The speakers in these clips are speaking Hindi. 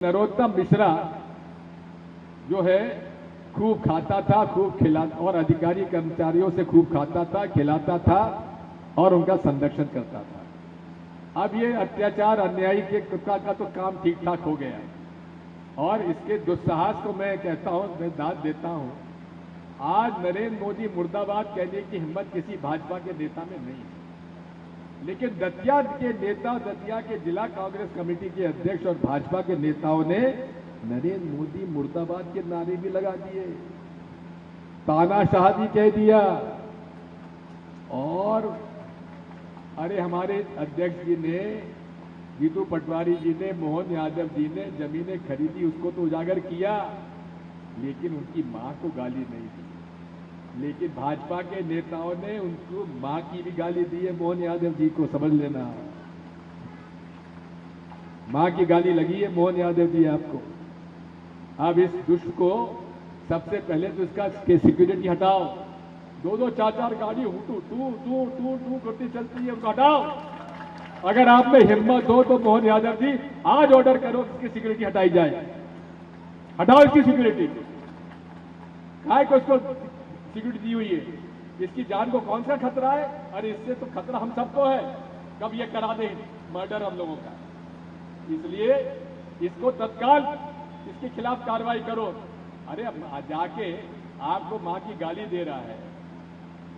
नरोत्तम मिश्रा जो है खूब खाता था, खूब खिलाता और अधिकारी कर्मचारियों से खूब खाता था, खिलाता था और उनका संरक्षण करता था। अब ये अत्याचार अन्यायी के कुत्ता का तो काम ठीक ठाक हो गया और इसके दुस्साहस को मैं कहता हूं, मैं दाद देता हूं। आज नरेंद्र मोदी मुर्दाबाद कहने की हिम्मत किसी भाजपा के नेता में नहीं है, लेकिन दतिया के नेता, दतिया के जिला कांग्रेस कमेटी के अध्यक्ष और भाजपा के नेताओं ने नरेंद्र मोदी मुर्दाबाद के नारे भी लगा दिए, तानाशाह भी कह दिया। और अरे हमारे अध्यक्ष जी ने, जीतू पटवारी जी ने, मोहन यादव जी ने जमीनें खरीदी, उसको तो उजागर किया, लेकिन उनकी मां को गाली नहीं दी। लेकिन भाजपा के नेताओं ने उनको मां की भी गाली दी है। मोहन यादव जी को समझ लेना, मां की गाली लगी है मोहन यादव जी आपको। अब इस दुष्ट को सबसे पहले तो इसका सिक्योरिटी हटाओ। दो चार चार गाड़ी Hutu to to to to करती चलती है, उनको हटाओ। अगर आप में हिम्मत हो तो मोहन यादव जी आज ऑर्डर करो इसकी सिक्योरिटी हटाई जाए। हटाओ इसकी सिक्योरिटी। काय को इसको सिक्योरिटी दी हुई है? इसकी जान को कौन सा खतरा है? अरे इससे तो खतरा हम सबको है, कब ये करा दे मर्डर हम लोगों का। इसलिए इसको तत्काल इसके खिलाफ कार्रवाई करो। अरे जाके आपको मां की गाली दे रहा है।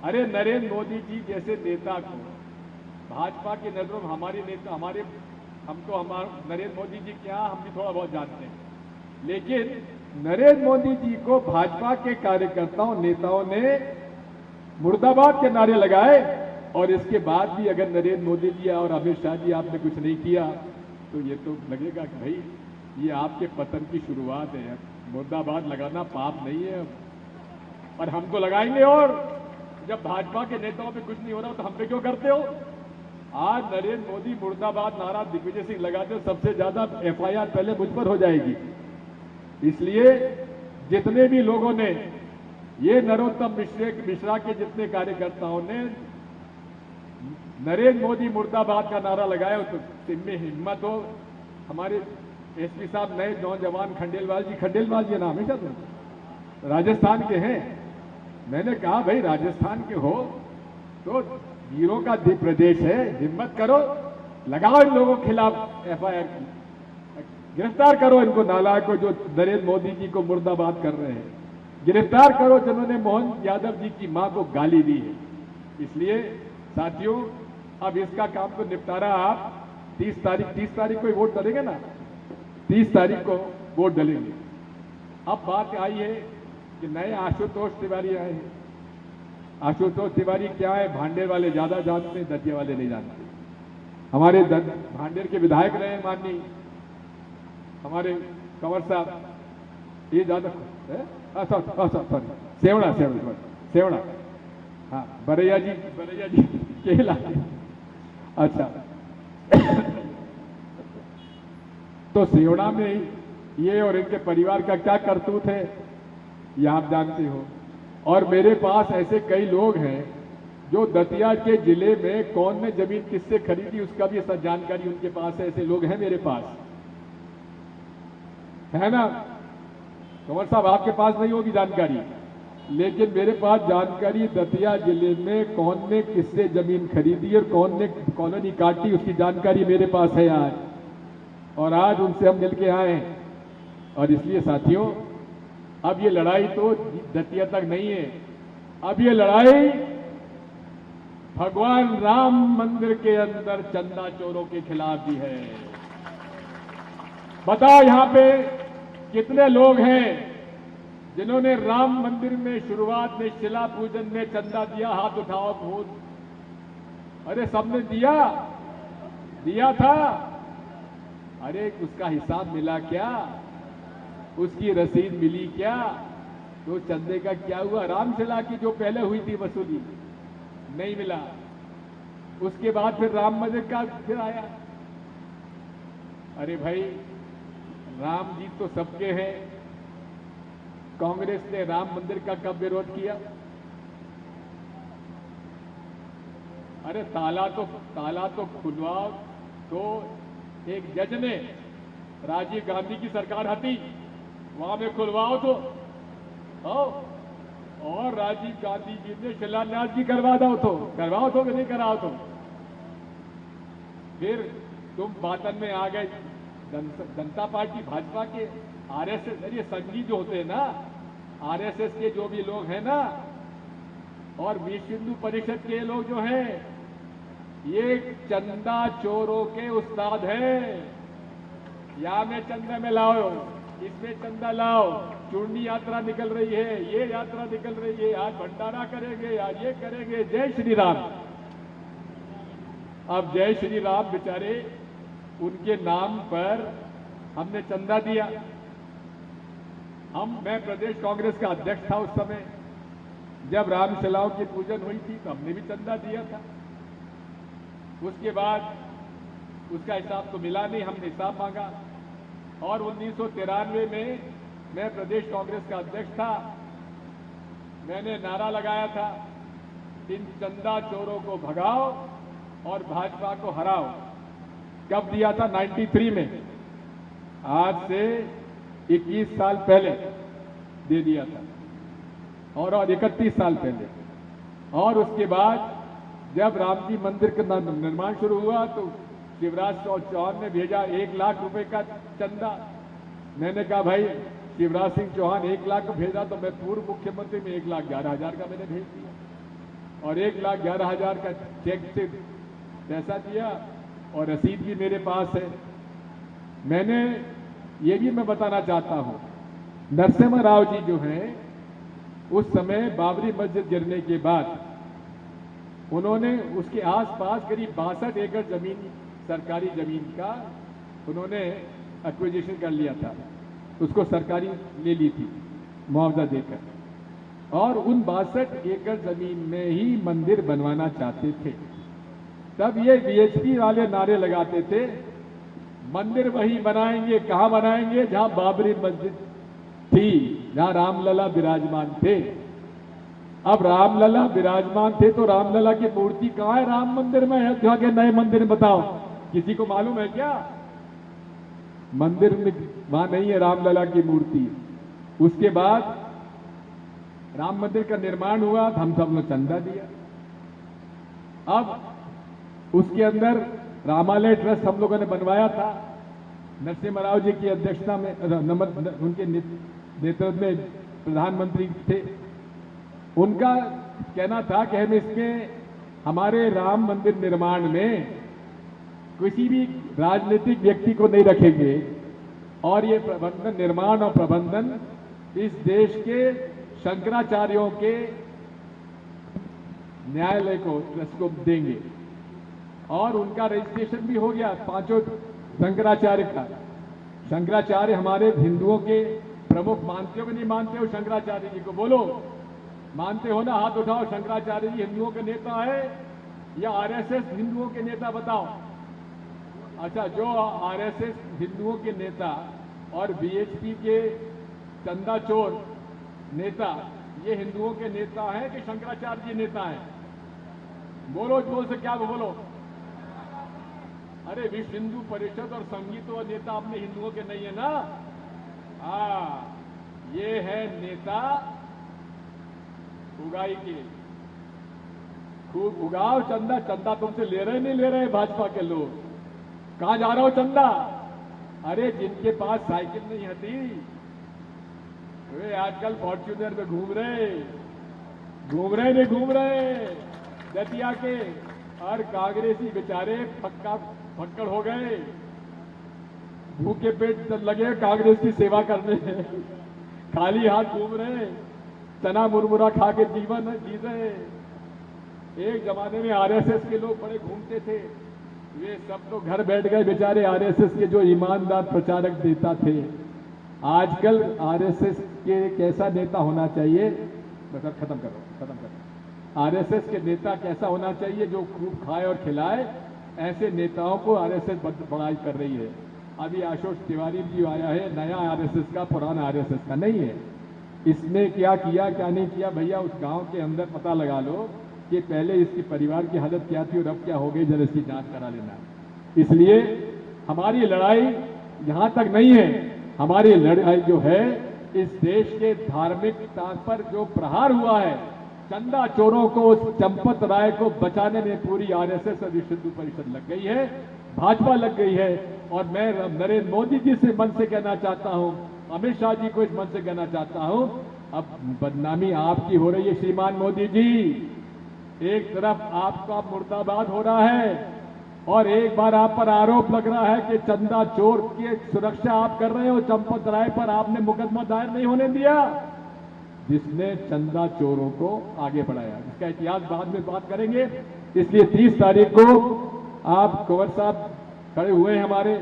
अरे नरेंद्र मोदी जी जैसे नेता को भाजपा की नजरों में हमारे नेता, हमको नरेंद्र मोदी जी क्या, हम भी थोड़ा बहुत जानते हैं, लेकिन नरेंद्र मोदी जी को भाजपा के कार्यकर्ताओं, नेताओं ने मुर्दाबाद के नारे लगाए और इसके बाद भी अगर नरेंद्र मोदी जी और अमित शाह जी आपने कुछ नहीं किया तो ये तो लगेगा कि भाई ये आपके पतन की शुरुआत है। मुर्दाबाद लगाना पाप नहीं है, और हम तो लगाएंगे। और जब भाजपा के नेताओं पे कुछ नहीं हो रहा तो हम पे क्यों करते हो? आज नरेंद्र मोदी मुर्दाबाद नारा दिग्विजय सिंह लगाते हो, सबसे ज्यादा एफआईआर पहले मुझ पर हो जाएगी। इसलिए जितने भी लोगों ने, ये नरोत्तम मिश्रा के जितने कार्यकर्ताओं ने नरेंद्र मोदी मुर्दाबाद का नारा लगाया, तो इनमें हिम्मत हो। हमारे एसपी साहब नए नौजवान खंडेलवाल जी नाम है क्या, राजस्थान के हैं। मैंने कहा भाई राजस्थान के हो तो वीरों का प्रदेश है, हिम्मत करो, लगाओ इन लोगों के खिलाफ एफआईआर की, गिरफ्तार करो इनको नालायक को जो नरेंद्र मोदी जी को मुर्दाबाद कर रहे हैं, गिरफ्तार करो जिन्होंने मोहन यादव जी की मां को गाली दी है। इसलिए साथियों, अब इसका काम तो निपटारा आप 30 तारीख को ही वोट डालेंगे ना, 30 तारीख को वोट डालेंगे। अब बात आई है कि नए आशुतोष तिवारी आए हैं। आशुतोष तिवारी क्या है, भांडेर वाले ज्यादा जानते हैं, दतिया वाले नहीं जानते। हमारे भांडेर के विधायक रहे हैं माननीय हमारे कंवर साहब, ये ज्यादा सॉरी सेवड़ा, हाँ बरैया जी केला। अच्छा तो सेवड़ा में ये और इनके परिवार का क्या करतूत है ये आप जानते हो। और मेरे पास ऐसे कई लोग हैं जो दतिया के जिले में कौन ने जमीन किससे खरीदी उसका भी सब जानकारी उनके पास है। ऐसे लोग हैं मेरे पास, है ना कंवर साहब? आपके पास नहीं होगी जानकारी, लेकिन मेरे पास जानकारी दतिया जिले में कौन ने किससे जमीन खरीदी और कौन ने कॉलोनी काटी, उसकी जानकारी मेरे पास है आज। और आज उनसे हम मिलके आए हैं। और इसलिए साथियों, अब ये लड़ाई तो दतिया तक नहीं है, अब ये लड़ाई भगवान राम मंदिर के अंदर चंदा चोरों के खिलाफ भी है। बताओ यहां पे कितने लोग हैं जिन्होंने राम मंदिर में शुरुआत में शिला पूजन में चंदा दिया? हाथ उठाओ भूत। अरे सबने दिया था। अरे उसका हिसाब मिला क्या? उसकी रसीद मिली क्या? तो चंदे का क्या हुआ? रामशिला की जो पहले हुई थी वसूली, नहीं मिला। उसके बाद फिर राम मंदिर का फिर आया। अरे भाई राम जी तो सबके हैं। कांग्रेस ने राम मंदिर का कब विरोध किया? अरे ताला तो खुलवाओ। तो एक जज ने राजीव गांधी की सरकार हटी, वहां में खुलवाओ तो आओ, और राजीव गांधी जी ने शिलान्यास भी करवाओ तो कि नहीं कराओ तो। फिर तुम बातन में आ गए जनता पार्टी भाजपा के, आरएसएस, ये संघी जो होते हैं ना, आरएसएस के जो भी लोग हैं ना, और विश्व हिंदू परिषद के लोग जो हैं, ये चंदा चोरों के उस्ताद हैं। या में चंदा में लाओ, इसमें चंदा लाओ, चूर्णी यात्रा निकल रही है, ये यात्रा निकल रही है, आज भंडारा करेंगे, आज ये करेंगे, जय श्री राम। अब जय श्री राम बेचारे, उनके नाम पर हमने चंदा दिया। मैं प्रदेश कांग्रेस का अध्यक्ष था उस समय, जब रामशिलाओं की पूजन हुई थी तो हमने भी चंदा दिया था। उसके बाद उसका हिसाब तो मिला नहीं, हमने हिसाब मांगा, और 1993 में मैं प्रदेश कांग्रेस का अध्यक्ष था। मैंने नारा लगाया था, इन चंदा चोरों को भगाओ और भाजपा को हराओ। कब दिया था? 93 में, आज से 21 साल पहले दे दिया था, और 31 साल पहले। और उसके बाद जब राम जी मंदिर का निर्माण शुरू हुआ तो शिवराज चौहान ने भेजा 1 लाख रुपए का चंदा। मैंने कहा भाई शिवराज सिंह चौहान 1 लाख को भेजा तो मैं पूर्व मुख्यमंत्री में 1,11,000 का मैंने भेज दिया, और 1,11,000 का चेक से पैसा दिया, और रसीद भी मेरे पास है। मैंने ये भी मैं बताना चाहता हूं, नरसिम्हा राव जी जो हैं, उस समय बाबरी मस्जिद गिरने के बाद उन्होंने उसके आसपास करीब 62 एकड़ जमीन, सरकारी जमीन का उन्होंने एक्विजिशन कर लिया था, उसको सरकारी ले ली थी मुआवजा देकर, और उन 62 एकड़ जमीन में ही मंदिर बनवाना चाहते थे। तब ये वीएचपी वाले नारे लगाते थे, मंदिर वहीं बनाएंगे, कहां बनाएंगे? जहां बाबरी मस्जिद थी, जहां रामलला विराजमान थे। अब रामलला विराजमान थे तो रामलला की मूर्ति कहां है? राम मंदिर में है, जहां के नए मंदिर में बताओ, किसी को मालूम है क्या? मंदिर में वहां नहीं है रामलला की मूर्ति। उसके बाद राम मंदिर का निर्माण हुआ, हम सब ने चंदा दिया। अब उसके अंदर रामालय ट्रस्ट हम लोगों ने बनवाया था, नरसिम्हा राव जी की अध्यक्षता में, उनके नेतृत्व में प्रधानमंत्री थे। उनका कहना था कि हम इसमें हमारे राम मंदिर निर्माण में किसी भी राजनीतिक व्यक्ति को नहीं रखेंगे, और ये प्रबंधन, निर्माण और प्रबंधन इस देश के शंकराचार्यों के न्यायालय को, ट्रस्ट को देंगे। और उनका रजिस्ट्रेशन भी हो गया 5 शंकराचार्य का। शंकराचार्य हमारे हिंदुओं के प्रमुख, मानते हो कि नहीं मानते हो शंकराचार्य जी को? बोलो, मानते हो ना? हाथ उठाओ। शंकराचार्य जी हिंदुओं के नेता है या आरएसएस हिंदुओं के नेता? बताओ। अच्छा, जो आरएसएस हिंदुओं के नेता और बीएचपी के चंदा चोर नेता, ये हिंदुओं के नेता हैं कि शंकराचार्य जी नेता हैं? बोलो, जोर से, क्या बोलो? अरे विश्व हिंदू परिषद और संघी तो नेता अपने हिंदुओं के नहीं है ना? ये है नेता उगाई के। खूब उगाओ चंदा। चंदा तुमसे ले रहे नहीं ले रहे भाजपा के लोग? कहां जा रहे हो चंदा? अरे जिनके पास साइकिल नहीं हती, वे आजकल फॉर्च्यूनर में घूम रहे दतिया के, और कांग्रेसी बेचारे फक्कड़ हो गए, भूखे पेट लगे कांग्रेस की सेवा करने, खाली हाथ घूम रहे, चना मुरमुरा खा के जीवन जी रहे। एक जमाने में आरएसएस के लोग बड़े घूमते थे, वे सब तो घर बैठ गए बेचारे। आरएसएस के जो ईमानदार प्रचारक नेता थे, आजकल आरएसएस के कैसा नेता होना चाहिए, बस खत्म करो। आरएसएस के नेता कैसा होना चाहिए? जो खूब खाए और खिलाए, ऐसे नेताओं को आरएसएस बड़ाई कर रही है। अभी आशुतोष तिवारी जी आया है, नया आरएसएस का, पुराना आरएसएस का नहीं है। इसने क्या किया क्या नहीं किया, भैया उस गांव के अंदर पता लगा लो कि पहले इसके परिवार की हालत क्या थी और अब क्या हो गई, जरा इसकी जांच करा लेना। इसलिए हमारी लड़ाई यहां तक नहीं है, हमारी लड़ाई जो है इस देश के धार्मिक स्थान पर जो प्रहार हुआ है, चंदा चोरों को, उस चंपत राय को बचाने में पूरी आरएसएस और विश्व हिंदू परिषद लग गई है, भाजपा लग गई है। और मैं नरेंद्र मोदी जी से मन से कहना चाहता हूं, अमित शाह जी को इस मन से कहना चाहता हूं, अब बदनामी आपकी हो रही है श्रीमान मोदी जी। एक तरफ आपका मुर्दाबाद हो रहा है और एक बार आप पर आरोप लग रहा है कि चंदा चोर की सुरक्षा आप कर रहे हो। चंपत राय पर आपने मुकदमा दायर नहीं होने दिया, जिसने चंदा चोरों को आगे बढ़ाया। इसका इतिहास बाद में बात करेंगे। इसलिए 30 तारीख को आप कंवर साहब खड़े हुए हैं हमारे,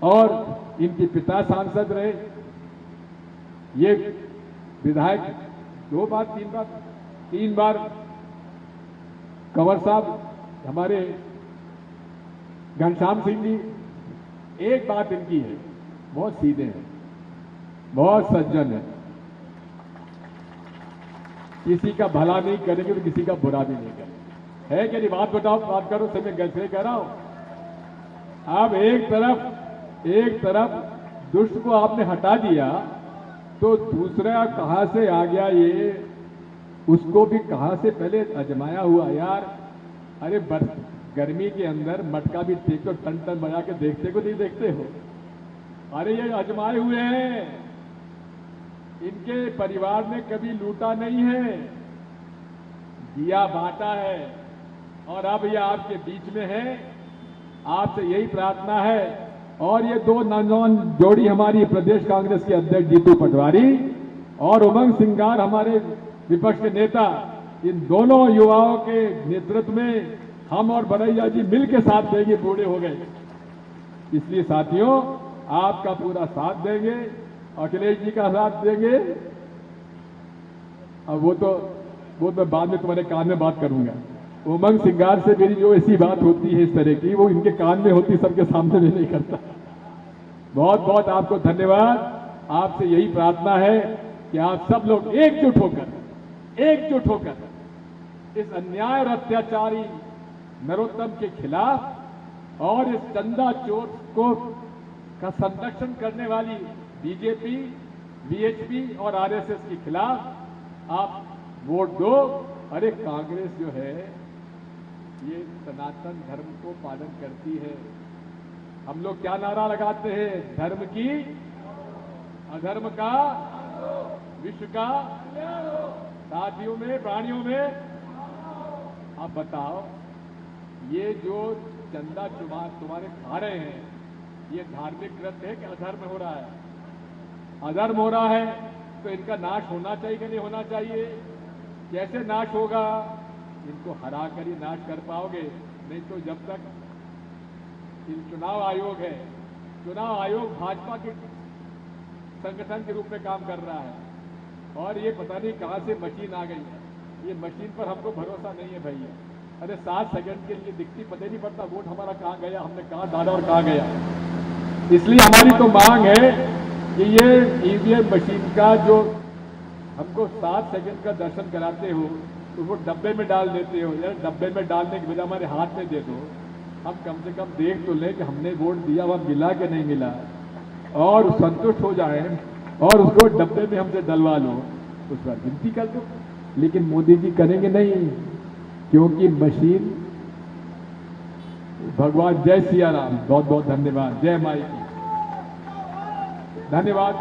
और इनके पिता सांसद रहे, ये विधायक 2 बार 3 बार कंवर साहब हमारे घनश्याम सिंह जी। एक बात इनकी है, बहुत सीधे हैं, बहुत सज्जन है, किसी का भला नहीं करेंगे तो किसी का बुरा भी नहीं करेंगे। है कि नहीं? बात बताओ, बात करो, से मैं गलत कह रहा हूं। अब एक तरफ दुष्ट को आपने हटा दिया तो दूसरा कहां से आ गया ये, उसको भी कहां से पहले अजमाया हुआ यार। अरे गर्मी के अंदर मटका भी देखो, टन टन बजा के देखते को नहीं देखते हो? अरे ये अजमाए हुए हैं, इनके परिवार ने कभी लूटा नहीं है, दिया बांटा है, और अब ये आपके बीच में है। आपसे यही प्रार्थना है। और ये 2 नौजवान जोड़ी हमारी प्रदेश कांग्रेस के अध्यक्ष जीतू पटवारी और उमंग सिंगार हमारे विपक्ष के नेता, इन दोनों युवाओं के नेतृत्व में हम और बनैया जी मिल के साथ देंगे, बूढ़े हो गए। इसलिए साथियों, आपका पूरा साथ देंगे, अखिलेश जी का साथ देंगे। अब वो मैं बाद में तुम्हारे कान में बात करूंगा। उमंग सिंगार से मेरी जो ऐसी बात होती है इस तरह की, वो इनके कान में होती, सबके सामने में नहीं करता। बहुत बहुत आपको धन्यवाद। आपसे यही प्रार्थना है कि आप सब लोग एकजुट होकर इस अन्याय और अत्याचारी नरोत्तम के खिलाफ और इस चंदा चोर को का संरक्षण करने वाली बीजेपी, वीएचपी और आरएसएस के खिलाफ आप वोट दो। अरे कांग्रेस जो है ये सनातन धर्म को पालन करती है। हम लोग क्या नारा लगाते हैं? धर्म की, अधर्म का, विश्व का, साथियों में, प्राणियों में। आप बताओ, ये जो चंदा तुम्हारे खा रहे हैं, ये धार्मिक कृत्य है कि अधर्म हो रहा है? अधर्म हो रहा है तो इनका नाश होना चाहिए कि नहीं होना चाहिए? कैसे नाश होगा? इनको हरा कर ही नाश कर पाओगे, नहीं तो जब तक चुनाव आयोग है, चुनाव आयोग भाजपा के संगठन के रूप में काम कर रहा है, और ये पता नहीं कहां से मशीन आ गई। ये मशीन पर हमको भरोसा नहीं है भैया। अरे 7 सेकंड के लिए दिखती, पता नहीं पड़ता वोट हमारा कहां गया, हमने कहां डाला और कहां गया। इसलिए हमारी तो मांग है कि ये ईवीएम मशीन का जो हमको 7 सेकंड का दर्शन कराते हो, तो वो डब्बे में डाल देते हो। यार डब्बे में डालने के बजाय हमारे हाथ में दे दो, हम कम से कम देख तो लें कि हमने वोट दिया, वह मिला कि नहीं मिला, और संतुष्ट हो जाए, और उसको डब्बे में हमसे डलवा लो, उस पर गिनती कर दो। लेकिन मोदी जी करेंगे नहीं, क्योंकि मशीन। भगवान जय सिया राम। बहुत बहुत धन्यवाद। जय माई की। धन्यवाद।